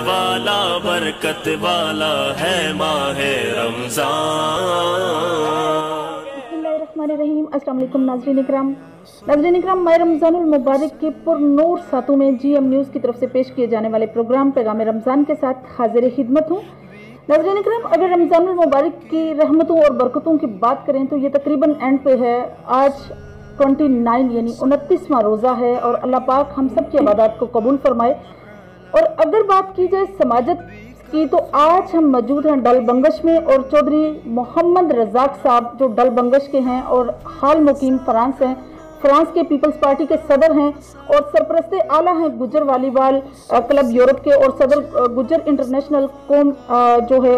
वाला बरकत वाला है माह रमजान। बिस्मिल्लाहिर्रहमानिर्रहीम। अस्सलाम वालेकुम नाज़रीन इकराम, माह रमज़ानुल मुबारक के पुरनूर सातों में GM न्यूज़ की तरफ से पेश किए जाने वाले प्रोग्राम पैगाम रमज़ान के साथ हाजिर खिदमत हूँ। नाज़रीन इकराम, अगर रमज़ानुल मुबारक की रहमतों और बरकतों की बात करें तो ये तकरीबन एंड पे है। आज 29 यानी 29वां रोज़ा है और अल्लाह पाक हम सब की इबादत को कबूल फरमाए। और अगर बात की जाए समाजत की तो आज हम मौजूद हैं डल बंगश में और चौधरी मोहम्मद रज़ाक साहब जो डल बंगश के हैं और हाल मुकीम फ्रांस हैं, फ्रांस के पीपल्स पार्टी के सदर हैं और सरपरस्ते आला हैं गुजर वालीबाल क्लब यूरोप के और सदर गुजर इंटरनेशनल कौम जो है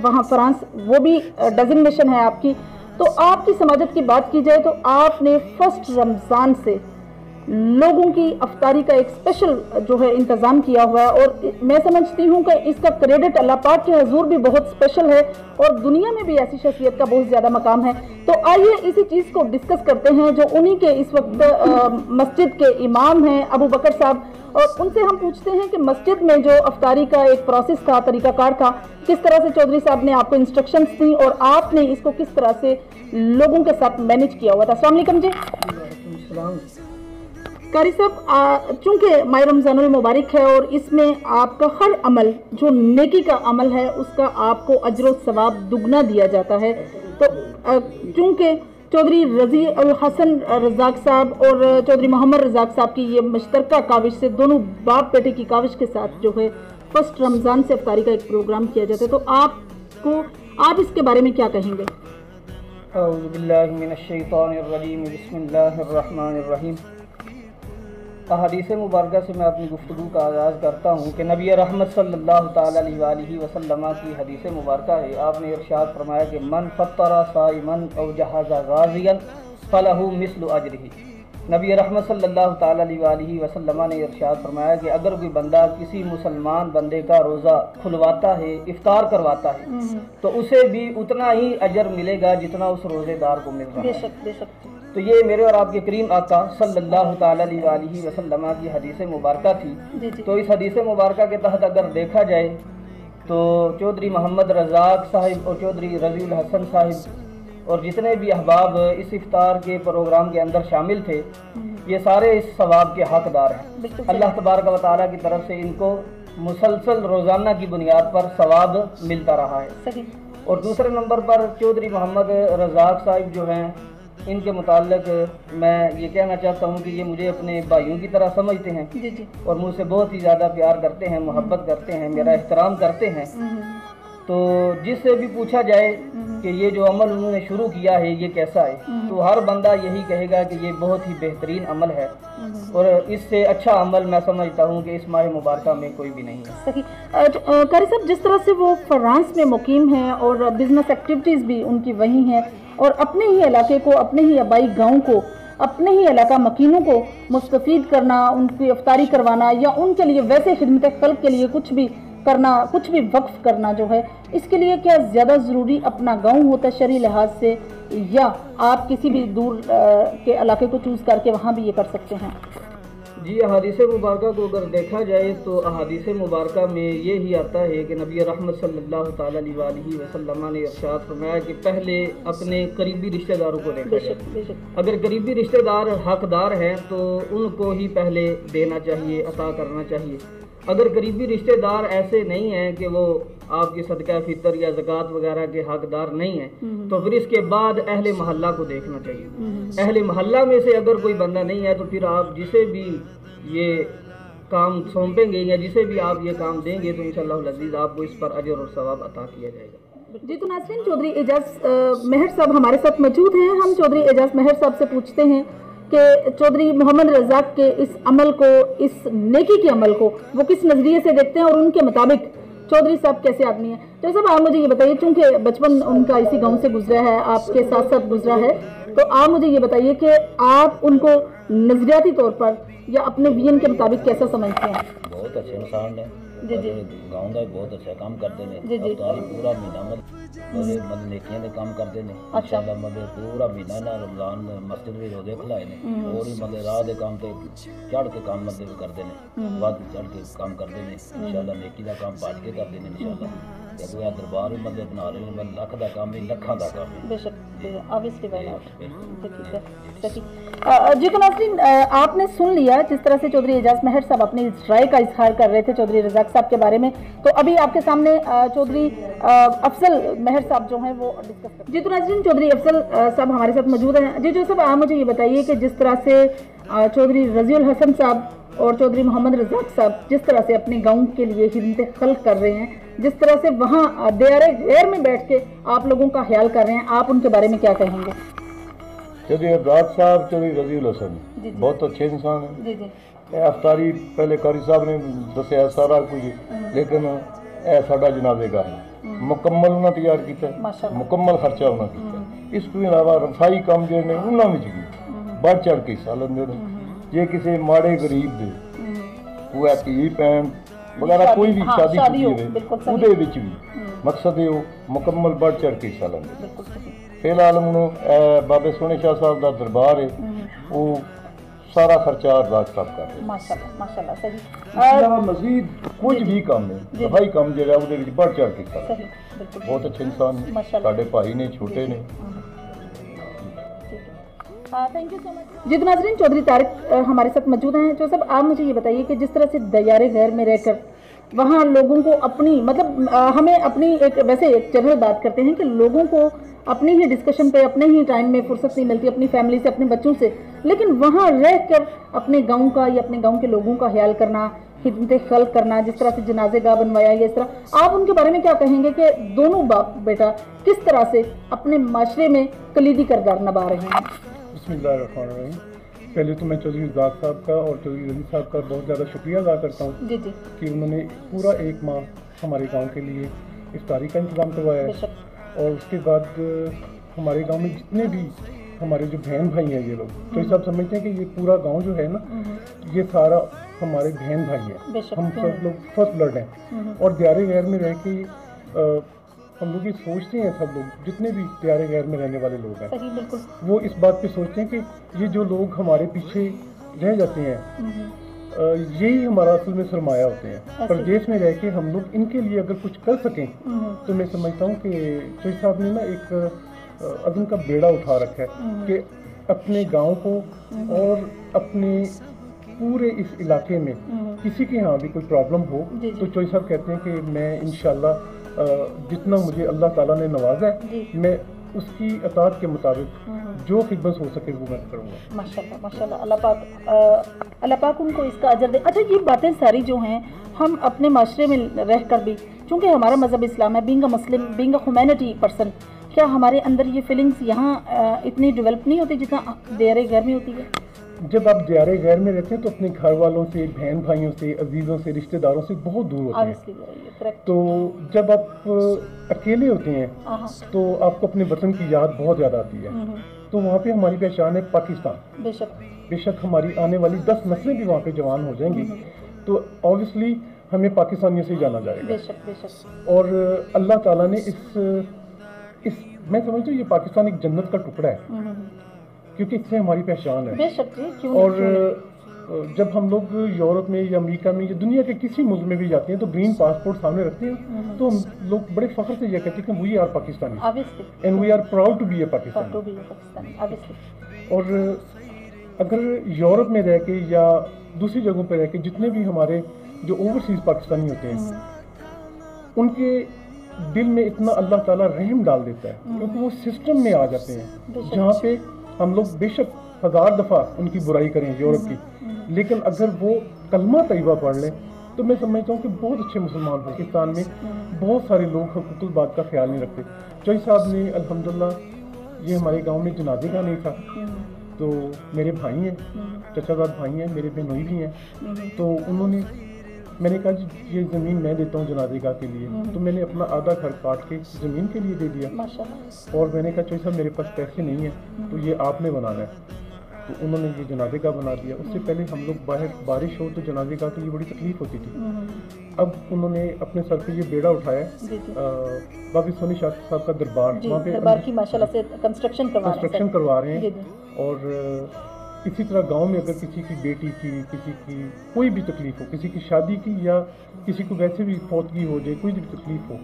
वहाँ फ्रांस, वो भी डेजिग्नेशन है आपकी। तो आपकी समाजत की बात की जाए तो आपने फर्स्ट रमज़ान से लोगों की अफ्तारी का एक स्पेशल जो है इंतज़ाम किया हुआ है और मैं समझती हूँ कि इसका क्रेडिट अल्लाह पाक के हजूर भी बहुत स्पेशल है और दुनिया में भी ऐसी शख्सियत का बहुत ज़्यादा मकाम है। तो आइए इसी चीज़ को डिस्कस करते हैं जो उन्हीं के इस वक्त मस्जिद के इमाम हैं अबू बकर साहब, और उनसे हम पूछते हैं कि मस्जिद में जो अफ्तारी का एक प्रोसेस था, तरीक़ाकार था, किस तरह से चौधरी साहब ने आपको इंस्ट्रक्शंस दी और आपने इसको किस तरह से लोगों के साथ मैनेज किया हुआ था। अस्सलाम वालेकुम जी। कारी साहब, चूँकि माह रमज़ानुल मुबारक है और इसमें आपका हर अमल जो नेकी का अमल है उसका आपको अजर सवाब दुगना दिया जाता है। तो चूँकि चौधरी रज़ी अल हसन रज़ाक साहब और चौधरी मोहम्मद रज़ाक साहब की ये मुश्तरका काविश से, दोनों बाप बेटे की काविश के साथ जो है फर्स्ट रमज़ान से अफ्तारी का एक प्रोग्राम किया जाता है, तो आप इसके बारे में क्या कहेंगे? औज़ु बिल्लाहि मिनश शैतानिर रजीम, बिस्मिल्लाहिर्रहमानिर रहीम। अहादीस मुबारक से मैं अपनी गुफ्तगू का आगाज़ करता हूँ कि नबी रहमत सल्लल्लाहु ताला अलैहि वसल्लम की हदीस मुबारक है। आपने इरशाद फरमाया कि मन फत्तरा साइमन औ जहाज़ा गाज़ियन फलहु मिस्लु अजरिही। नबी रहमत सल्लल्लाहु ताला अलैहि वसल्लम ने इरशाद फरमाया कि अगर कोई बंदा किसी मुसलमान बंदे का रोज़ा खुलवाता है, इफ्तार करवाता है, तो उसे भी उतना ही अजर मिलेगा जितना उस रोज़ेदार को मिल रहा है। बेशक बेशक। तो ये मेरे और आपके करीम आका सल्लल्लाहु ताला अलैहि वसल्लम की हदीस मुबारक थी। तो इस हदीस मुबारक के तहत अगर देखा जाए तो चौधरी मोहम्मद रज़ाक साहिब और चौधरी रज़ी उल हसन साहिब और जितने भी अहबाब इस इफ्तार के प्रोग्राम के अंदर शामिल थे, ये सारे इस सवाब के हकदार हैं। अल्लाह तबारक व तआला की तरफ से इनको मुसलसल रोज़ाना की बुनियाद पर सवाब मिलता रहा है। और दूसरे नंबर पर चौधरी मोहम्मद रज़ाक साहिब जो हैं, इनके मुताल्लिक मैं ये कहना चाहता हूँ कि ये मुझे अपने भाइयों की तरह समझते हैं और मुझसे बहुत ही ज़्यादा प्यार करते हैं, मोहब्बत करते हैं, मेरा एहतराम करते हैं। तो जिससे भी पूछा जाए कि ये जो अमल उन्होंने शुरू किया है ये कैसा है, तो हर बंदा यही कहेगा कि ये बहुत ही बेहतरीन अमल है और इससे अच्छा अमल मैं समझता हूँ कि इस माह मुबारक में कोई भी नहीं है। सही। कारी साहब, जिस तरह से वो फ्रांस में मुकीम हैं और बिजनेस एक्टिविटीज़ भी उनकी वहीं हैं और अपने ही इलाके को, अपने ही आबाई गाँव को, अपने ही इलाका मकीनों को मुस्तफ़ीद करना, उनकी अफ्तारी करवाना या उनके लिए वैसे खिदमत खल्क़ के लिए कुछ भी करना, कुछ भी वक्फ करना जो है, इसके लिए क्या ज़्यादा ज़रूरी अपना गांव होता है शरई लिहाज से, या आप किसी भी दूर के इलाके को चूज़ करके वहाँ भी ये कर सकते हैं? जी, अहादीस मुबारक को अगर देखा जाए तो अहादीस मुबारक में ये ही आता है कि नबी रहमत सल्लल्लाहु ताला अलैहि वसल्लम ने इरशाद फरमाया कि पहले अपने करीबी रिश्तेदारों को देखा जाए। अगर करीबी रिश्तेदार हकदार हैं तो उनको ही पहले देना चाहिए, अता करना चाहिए। अगर करीबी रिश्तेदार ऐसे नहीं हैं कि वो आपकी सदका फितर या ज़कात वगैरह के हकदार नहीं हैं, तो फिर इसके बाद अहले मोहल्ला को देखना चाहिए। अहले मोहल्ला में से अगर कोई बंदा नहीं है तो फिर आप जिसे भी ये काम सौंपेंगे या जिसे भी आप ये काम देंगे तो इंशाअल्लाह अज़ीज़ आपको इस पर अजर और सवाब अता किया जाएगा। जी, तो नाज़रीन, चौधरी एजाज मेहर साहब हमारे साथ मौजूद हैं। हम चौधरी एजाज मेहर साहब से पूछते हैं कि चौधरी मोहम्मद रज़ाक के इस अमल को, इस नेकी के अमल को वो किस नज़रिए से देखते हैं और उनके मुताबिक चौधरी साहब कैसे आदमी हैं। तो साहब, आप मुझे ये बताइए, चूँकि बचपन उनका इसी गांव से गुजरा है, आपके साथ साथ गुजरा है, تو आप मुझे ये बताइए कि आप उनको नजरियाती तौर पर या अपने विजन के मुताबिक कैसा समझते हैं? बहुत अच्छे इंसान है जी जी गाँव का बहुत अच्छा काम करते हैं जी जी अफ्तारी पूरा महीना मतलब नेकियां दे काम करते हैं इंशाअल्लाह मतलब पूरा महीना ना रमजान मस्जिद में रोजे खिलाए ने और भी मतलब राह दे काम ते चढ़ के काम मतलब करते हैं वध चढ़ के काम करते हैं इंशाअल्लाह नेकी दा काम बांट के करते हैं इंशाअल्लाह जब यह दरबार भी मतलब बना रहे हैं लख दा काम नहीं लखां दा काम है बेशक ऑब्वियसली भाई ठीक है जी। तो नाज़रीन आपने सुन लिया जिस तरह से चौधरी एजाज महर साहब अपनी राय का इजहार कर रहे थे चौधरी रज़ाक साहब के बारे में। तो अभी आपके सामने चौधरी अफजल महर साहब जो हैं वो डिस्कस कर जी। तो नाज़रीन चौधरी अफजल साहब हमारे साथ मौजूद हैं। जी जो साहब आप मुझे ये बताइए कि जिस तरह से चौधरी रज़ीउल हसन साहब और चौधरी मोहम्मद रज़ाक साहब जिस तरह से अपने गाँव के लिए खिदमत खल्क कर रहे हैं, जिस तरह से वहाँ दायरे गैर में बैठ के आप लोगों का ख्याल कर रहे हैं, आप उनके बारे में क्या कहेंगे? चौधरी रज़ाक साहब, चौधरी रज़ीउल हसन बहुत अच्छे इंसान हैं। जी जी अफ्तारी पहले कारी साहब ने दसिया सारा कुछ, लेकिन यह साडा जनाजेगा है मुकम्मल उन्हें तैयार किया, मुकम्मल खर्चा उन्हें किया। इस तो इलावा रफाई काम जो ने उन्होंने भी बढ़ चढ़ के हिस्सा लेंदे ने। जे किसी माड़े गरीब दे वो धी भैन वगैरह कोई भी शादी होवे भी मकसद है वो मुकम्मल बढ़ चढ़ के हिस्सा लेंदे। फिलहाल हूँ बाबे सोने शाह साहब का दरबार है वो सारा खर्चा रज़ाक साहब कर रहे हैं माशाल्लाह सही। मजीद कुछ भी काम नहीं सफाई काम जो है वो बढ़ चढ़ के कर बहुत अच्छे इंसान ने, साढ़े भाई ने, छोटे ने। थैंक यू सो मच जी। तो नाज़रीन चौधरी तारिक हमारे साथ मौजूद हैं। जो सब आप मुझे ये बताइए कि जिस तरह से दयारे गैर में रहकर वहाँ लोगों को अपनी मतलब हमें अपनी एक वैसे एक जनरल बात करते हैं कि लोगों को अपनी ही डिस्कशन पे अपने ही टाइम में फुर्सत नहीं मिलती अपनी फैमिली से, अपने बच्चों से, लेकिन वहाँ रह कर अपने गाँव का या अपने गाँव के लोगों का ख्याल करना, खिदमत खल्क करना, जिस तरह से जनाजे गाह बनवाया या इस तरह, आप उनके बारे में क्या कहेंगे कि दोनों बाप बेटा किस तरह से अपने माशरे में कलीदी किरदार निभा रहे हैं? बिस्मिल्लाहिर्रहमानिर्रहीम। पहले तो मैं चौधरी रज़ाक साहब का और चौधरी रज़ी साहब का बहुत ज़्यादा शुक्रिया अदा करता हूँ जी जी कि उन्होंने पूरा एक माह हमारे गांव के लिए इफ्तारी का इंतज़ाम करवाया है। और उसके बाद हमारे गांव में जितने भी हमारे जो बहन भाई हैं ये लोग, तो ये सब समझते हैं कि ये पूरा गांव जो है ना ये सारा हमारे बहन भाई है, हम सब लोग फर्स्ट ब्लड हैं। और दायरे गैर में रह के हम लोग ये सोचते हैं, सब लोग जितने भी दायरे गैर में रहने वाले लोग हैं सही बिल्कुल वो इस बात पे सोचते हैं कि ये जो लोग हमारे पीछे रह जाते हैं यही हमारा असल में सरमाया होते हैं। परदेश में रह के हम लोग इनके लिए अगर कुछ कर सकें तो मैं समझता हूँ कि चौधरी साहब ने ना एक अज़म का बेड़ा उठा रखा है कि अपने गांव को और अपने पूरे इस इलाके में किसी के यहाँ भी कोई प्रॉब्लम हो तो चौधरी साहब कहते हैं कि मैं इंशाल्लाह जितना मुझे अल्लाह ताला ने नवाजा है मैं उसकी अताअत के मुताबिक जो खिदमत हो सके वो मैं करूँगा। माशाल्लाह माशाल्लाह, अल्लाह पाक उनको इसका अजर दे। अच्छा ये बातें सारी जो हैं हम अपने माशरे में रह कर भी, चूँकि हमारा मज़हब इस्लाम है, being a Muslim, being a humanity person, क्या हमारे अंदर ये फीलिंग्स यहाँ इतनी डेवलप नहीं होती जितना दायरे गैर में होती है? जब आप दायरे गैर में रहते हैं तो अपने घर वालों से, बहन भाइयों से, अजीज़ों से, रिश्तेदारों से बहुत दूर होते हैं। तो जब आप अकेले होते हैं तो आपको अपने वतन की याद बहुत ज़्यादा आती है। तो वहाँ पे हमारी पहचान है पाकिस्तान। बेशक हमारी आने वाली 10 नस्लें भी वहाँ पे जवान हो जाएंगी तो ऑब्वियसली हमें पाकिस्तानियों से ही जाना जाएगा। बेशक। और अल्लाह ताला ने इस मैं समझता हूँ ये पाकिस्तान एक जन्नत का टुकड़ा है क्योंकि इससे हमारी पहचान है। बेशक। और जब हम लोग यूरोप में या अमेरिका में या दुनिया के किसी मुल्क में भी जाते हैं तो ग्रीन पासपोर्ट सामने रखते हैं तो हम लोग बड़े फख्र से ये कहते हैं कि we are Pakistani and we are proud to be a Pakistani. और अगर यूरोप में रह के या दूसरी जगहों पर रह के जितने भी हमारे जो ओवरसीज पाकिस्तानी होते हैं उनके दिल में इतना अल्लाह ताला रहम डाल देता है क्योंकि वो सिस्टम में आ जाते हैं जहाँ पे हम लोग बेशक 1000 दफ़ा उनकी बुराई करें यूरोप की, लेकिन अगर वो कलमा तैयबा पढ़ लें तो मैं समझता हूँ कि बहुत अच्छे मुसलमान पाकिस्तान में बहुत सारे लोग हुकूकुल बात का ख्याल नहीं रखते। चौधरी साहब ने अल्हम्दुलिल्लाह ये हमारे गांव में जनाजे का नहीं था तो मेरे भाई हैं, चचाजाद भाई हैं, मेरे बहनोई भी हैं, तो उन्होंने मैंने कहा जी ये ज़मीन मैं देता हूँ जनाजे गाह के लिए, तो मैंने अपना आधा घर काट के ज़मीन के लिए दे दिया। माशाल्लाह। और मैंने कहा चौधरी साहब मेरे पास पैसे नहीं हैं तो ये आपने बनाना है, तो उन्होंने ये जनाजे गाह बना दिया। उससे पहले हम लोग बाहर बारिश हो तो जनाजे गाह के लिए बड़ी तकलीफ होती थी। अब उन्होंने अपने सर पे ये बेड़ा उठाया, बाबी सोनी शाह साहब का दरबार, वहाँ पे दरबार की माशाल्लाह से कंस्ट्रक्शन करवा रहे हैं। और इसी तरह गांव में अगर किसी की बेटी की, किसी की कोई भी तकलीफ हो, किसी की शादी की या किसी को वैसे भी फौतगी हो जाए, कोई भी तकलीफ हो,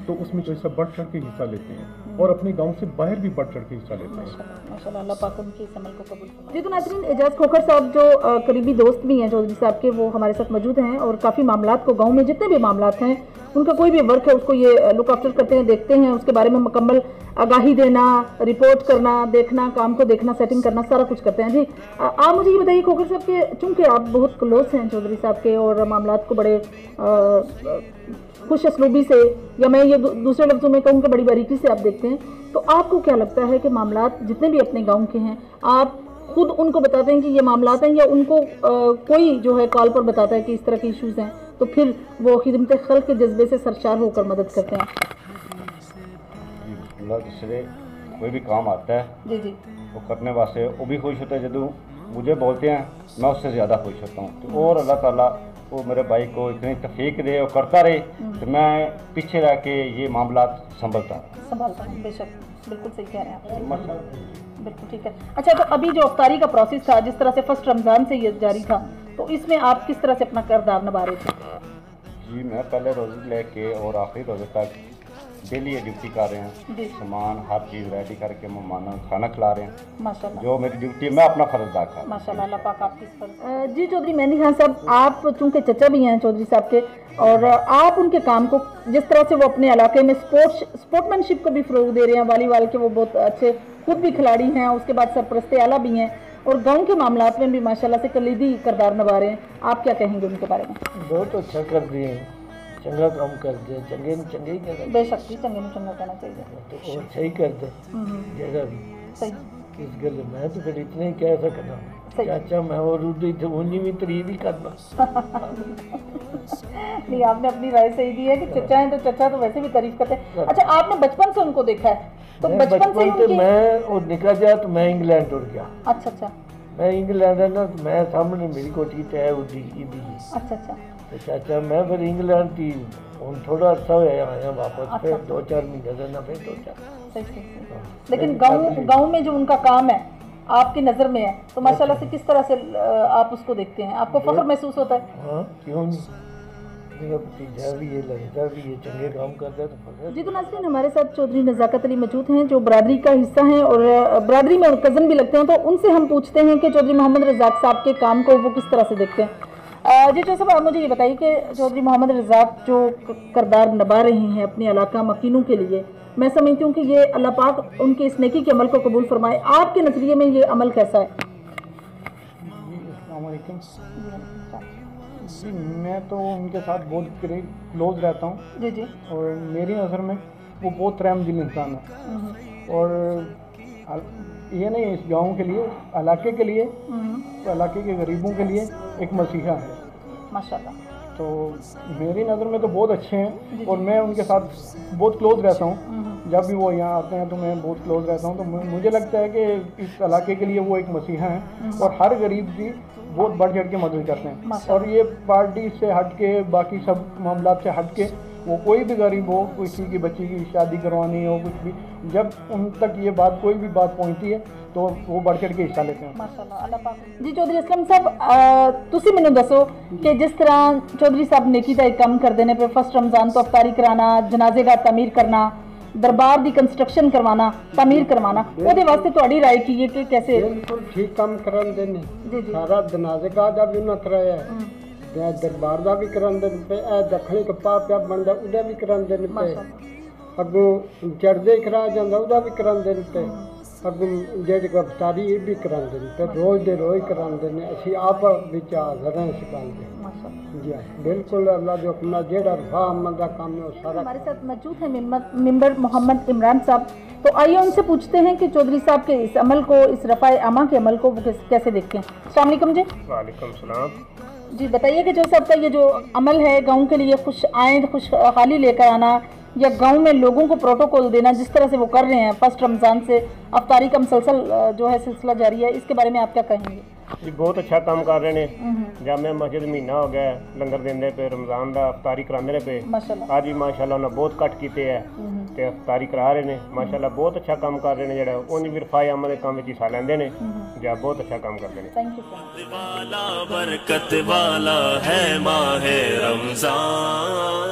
तो उसमें जो है बढ़ चढ़ के हिस्सा लेते हैं और अपने गांव से बाहर भी बढ़ चढ़ के हिस्सा लेते हैं। माशाल्लाह, अल्लाह पाक उनके इस अमल को कबूल फरमाए। जी तो नाज़रीन, एजाज खोखर साहब जो करीबी दोस्त भी हैं चौधरी साहब के, वो हमारे साथ मौजूद हैं और काफ़ी मामलात को, गाँव में जितने भी मामलात हैं उनका कोई भी वर्क है उसको ये लुक आफ्टर करते हैं, देखते हैं, उसके बारे में मुकम्मल आगाही देना, रिपोर्ट करना, देखना, काम को देखना, सेटिंग करना, सारा कुछ करते हैं। जी आप मुझे ये बताइए खोखर साहब के, चूँकि आप बहुत क्लोज हैं चौधरी साहब के और मामलात को बड़े खुश असलूबी से, या मैं ये दूसरे लफ्ज़ों में कहूँ कि बड़ी बारीकी से आप देखते हैं, तो आपको क्या लगता है कि मामलात जितने भी अपने गाँव के हैं, आप खुद उनको बताते हैं कि ये मामलात हैं, या उनको कोई जो है कॉल पर बताता है कि इस तरह के इश्यूज़ हैं, तो फिर वो खिदमत खल्क़ के जज्बे से सरशार होकर मदद करते हैं? जिससे कोई भी काम आता है जी जी वो करने वास्ते वो भी खुश होता है, जब मुझे बोलते हैं मैं उससे ज़्यादा खुश होता हूँ। तो और अल्लाह ताला वो मेरे भाई को इतनी तौफीक दे और करता रहे तो मैं पीछे रह के ये मामलात संभलता हूँ। बेशक, बिल्कुल सही कह रहे हैं आप, बिल्कुल ठीक है। अच्छा, तो अभी जो अफ्तारी का प्रोसेस था, जिस तरह से फर्स्ट रमज़ान से ये जारी था, तो इसमें आप किस तरह से अपना किरदार निभा रहे थे? जी मैं पहले रोज़े लेके और आखिरी रोज़े तक डेली ड्यूटी कर रहे हैं, सामान हर चीज़ रेडी करके मेहमानों को खाना खिला रहे हैं। माशाल्लाह, जो मेरी ड्यूटी है मैं अपना फ़र्ज़ अदा कर रहा हूं। माशाल्लाह, अल्लाह पाक आपकी फर्ज। जी चौधरी मेहंदी खान साहब, आप चूँकि चचा भी हैं चौधरी साहब के, और आप उनके काम को जिस तरह से वो अपने इलाके में स्पोर्ट्समैनशिप को भी फ़रोग़ दे रहे हैं, वॉलीबॉल के वो बहुत अच्छे खुद भी खिलाड़ी हैं, उसके बाद सरपरस्ते आला भी हैं, और गांव के मामलात में भी माशाल्लाह से कलीदी किरदार निभा रहे हैं। आप क्या कहेंगे उनके बारे में? बहुत अच्छा कर दिए हैं, चंगा काम कर दे, चंगे ने चंगे ही कर। बेशक जी, चंगे ने चंगा कहना चाहिए, तो अच्छा ही कर दे जगह भी सही। किस गल मैं तो फिर इतना ही कह सकता, चाचा मैं और उन्हीं उन्हीं में तारीफ ही करना। नहीं, आपने अपनी राय सही दी है कि चचा हैं तो चचा तो वैसे भी तारीफ करते हैं। अच्छा, आपने बचपन से उनको देखा है, तो बचपन से उनकी... मैं और निकल गया तो मैं इंग्लैंड उड़ गया। अच्छा अच्छा, मैं इंग्लैंड है ना, तो मैं सामने मेरी कोठी तय उड़ी। अच्छा अच्छा, तो चाचा मैं फिर इंग्लैंड थी, हम थोड़ा अच्छा आया वापस, फिर 2-4 महीने से ना, फिर 2-4। सही। लेकिन गाँव में जो उनका काम है आपकी नज़र में है, तो माशाल्लाह से किस तरह से आप उसको देखते हैं? आपको फख्र महसूस होता है? हाँ, क्यों नहीं, मेरा भतीजा भी ये लगता भी ये चंगे काम करता है तो फख्र। जी तो नाज़रीन, हमारे साथ चौधरी नज़ाकत अली मौजूद हैं जो बरादरी का हिस्सा हैं और बरादरी में कज़न भी लगते हैं, तो उनसे हम पूछते हैं कि चौधरी मोहम्मद रज़ाक साहब के काम को वो किस तरह से देखते हैं। जी चौधरी साहब, आप मुझे ये बताइए कि चौधरी मोहम्मद रज़ाक जो किरदार निभा रही हैं अपने इलाका मकीनों के लिए, मैं समझती हूँ कि ये अल्लाह पाक उनके इस नेकी के अमल को कबूल फरमाए। आपके नज़रिए में ये अमल कैसा है? अस्सलाम वालेकुम जी, मैं तो उनके साथ बहुत क्लोज रहता हूँ जी जी, और मेरी नज़र में वो बहुत रहमदिल इंसान है, और ये नहीं इस गांव के लिए, इलाके के लिए, इलाके के गरीबों के लिए एक मसीहा है माशाल्लाह। तो मेरी नज़र में तो बहुत अच्छे हैं और मैं उनके साथ बहुत क्लोज रहता हूँ। जब भी वो यहाँ आते हैं तो मैं बहुत क्लोज रहता हूँ, तो मुझे लगता है कि इस इलाके के लिए वो एक मसीहा हैं और हर गरीब की बहुत बढ़ चढ़ के मदद करते हैं। और ये पार्टी से हट के, बाकी सब मामला से हट के, वो कोई भी गरीब हो, किसी की बच्ची की शादी करवानी हो, कुछ भी, जब उन तक ये बात कोई भी बात पहुँचती है तो वो बढ़ चढ़ के हिस्सा लेते हैं। माशाल्लाह, अल्लाह पाक। जी चौधरी असलम साहब, तुसी मैंने दसो कि जिस तरह चौधरी साहब नेकी का एक काम कर देने पे फर्स्ट रमज़ान तो अफ्तारी कराना, जनाजे का तमीर करना, दरबार दी कंस्ट्रक्शन करवाना, तमीर करवाना, ਉਹਦੇ ਵਾਸਤੇ ਤੁਹਾਡੀ ਰਾਏ ਕੀ ਹੈ ਕਿ कैसे? बिल्कुल ठीक काम कराते ने, सारा जनाजे का दा भी उन्हें कराया है, दरबार का भी कराते पे, दखने कपा पिया बनता उदा भी कराते पे, अगों चढ़दे करा जाता उदा भी कराते पे, अगों जेडी अफ्तारी ये भी कराते पे, रोज दे रोज कराते ने। असी आप विच हाज़र हैं इस गल दे। जी बिल्कुल, अल्लाह जो अपना जेड़ा रफा अमल का काम है वो सारा। हमारे साथ मौजूद हैं मेंबर मोहम्मद इमरान साहब, तो आइए उनसे पूछते हैं कि चौधरी साहब के इस अमल को, इस रफ़ाए अमा के अमल को वो कैसे देखते हैं। अस्सलाम वालेकुम जी। वालेकुम सलाम। जी बताइए कि जो सबका ये जो अमल है गाँव के लिए खुशहाली लेकर आना या गांव में लोगों को प्रोटोकॉल देना, जिस तरह से वो कर रहे हैं, फर्स्ट रमज़ान से अफ्तारी का मुसलसल जो है सिलसिला जारी है, इसके बारे में आप क्या कहेंगे? जी बहुत अच्छा काम कर रहे हैं। जामे मस्जिद महीना हो गया लंगर देंदे पे, रमज़ान का अफ्तारी करांदे पे, आज भी माशाल्लाह उन्हें बहुत घट कीते है ते अफ्तारी करा रहे हैं। माशाल्लाह बहुत अच्छा काम कर रहे हैं, जेड़ा उन्हें भी रफाए अमल के काम में हिस्सा लेंदे ने, जा बहुत अच्छा काम करते हैं। Thank you sir. बरकत वाला है माह रमज़ान।